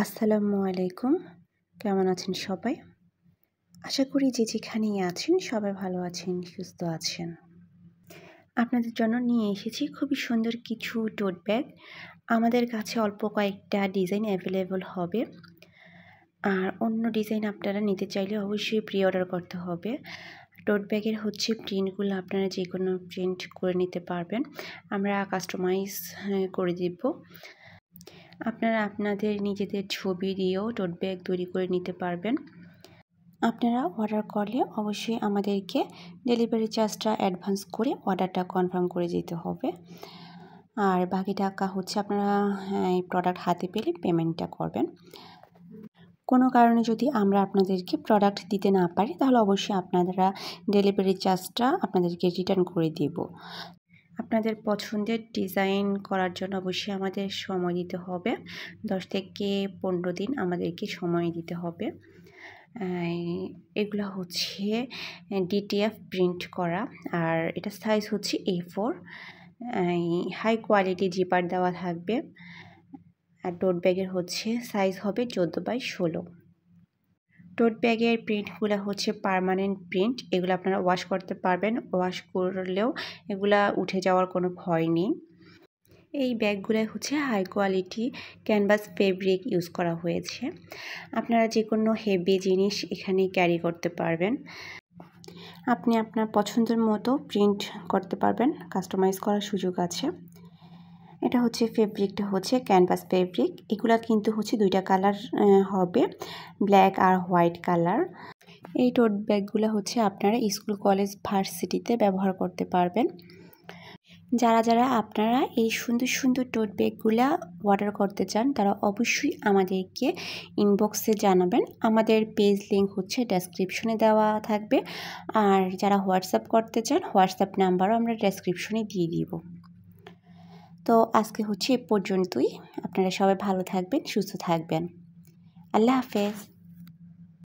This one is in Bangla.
আসসালামু আলাইকুম। কেমন আছেন সবাই? আশা করি যে যেখানেই আছেন সবাই ভালো আছেন, সুস্থ আছেন। আপনাদের জন্য নিয়ে এসেছি খুবই সুন্দর কিছু টোট ব্যাগ। আমাদের কাছে অল্প কয়েকটা ডিজাইন অ্যাভেলেবল হবে। আর অন্য ডিজাইন আপনারা নিতে চাইলে অবশ্যই প্রি অর্ডার করতে হবে। টোট ব্যাগের প্রিন্টগুলো আপনারা যেকোনো প্রিন্ট করে নিতে পারবেন। আমরা কাস্টমাইজ করে দিব। আপনারা আপনাদের নিজেদের ছবি দিয়েও টোট ব্যাগ তৈরি করে নিতে পারবেন। আপনারা অর্ডার করলে অবশ্যই আমাদেরকে ডেলিভারি চার্জটা অ্যাডভান্স করে অর্ডারটা কনফার্ম করে যেতে হবে। আর বাকি টাকা আপনারা এই প্রোডাক্ট হাতে পেলে পেমেন্টটা করবেন। কোনো কারণে যদি আমরা আপনাদেরকে প্রোডাক্ট দিতে না পারি তাহলে অবশ্যই আপনারা ডেলিভারি চার্জটা আপনাদেরকে রিটার্ন করে দেব। আপনাদের পছন্দের ডিজাইন করার জন্য অবশ্যই আমাদের সময় দিতে হবে। 10 থেকে 15 দিন আমাদেরকে সময় দিতে হবে। এগুলো ডিটিএফ প্রিন্ট করা, আর এটা size A4। High quality zipper দেওয়া থাকবে। আর টোট ব্যাগের সাইজ হবে 14x16। টোট ব্যাগের প্রিন্টগুলো পার্মানেন্ট প্রিন্ট। এগুলো আপনারা ওয়াশ করতে পারবেন। ওয়াশ করলেও এগুলা উঠে যাওয়ার কোনো ভয় নেই। এই ব্যাগগুলো high quality canvas fabric use করা হয়েছে। আপনারা যে কোনো হেভি জিনিস এখানে ক্যারি করতে পারবেন। আপনি আপনার পছন্দের মতো প্রিন্ট করতে পারবেন, কাস্টমাইজ করার সুযোগ আছে। এটা ফেব্রিকটা ক্যানভাস ফেব্রিক। এগুলা কিন্তু দুইটা কালার হবে, ব্ল্যাক আর হোয়াইট কালার। এই টোট ব্যাগগুলো আপনারা স্কুল, কলেজ, ভার্সিটিতে ব্যবহার করতে পারবেন। যারা আপনারা এই সুন্দর সুন্দর টোট ব্যাগগুলা অর্ডার করতে চান তারা অবশ্যই আমাদেরকে ইনবক্সে জানাবেন। আমাদের পেজ লিঙ্ক ডেসক্রিপশনে দেওয়া থাকবে। আর যারা হোয়াটসঅ্যাপ করতে চান হোয়াটসঅ্যাপ নাম্বারও আমরা ডেসক্রিপশনে দিয়ে দিব। তো আজকে এ পর্যন্তই। আপনারা সবাই ভালো থাকবেন, সুস্থ থাকবেন। আল্লাহ হাফেজ।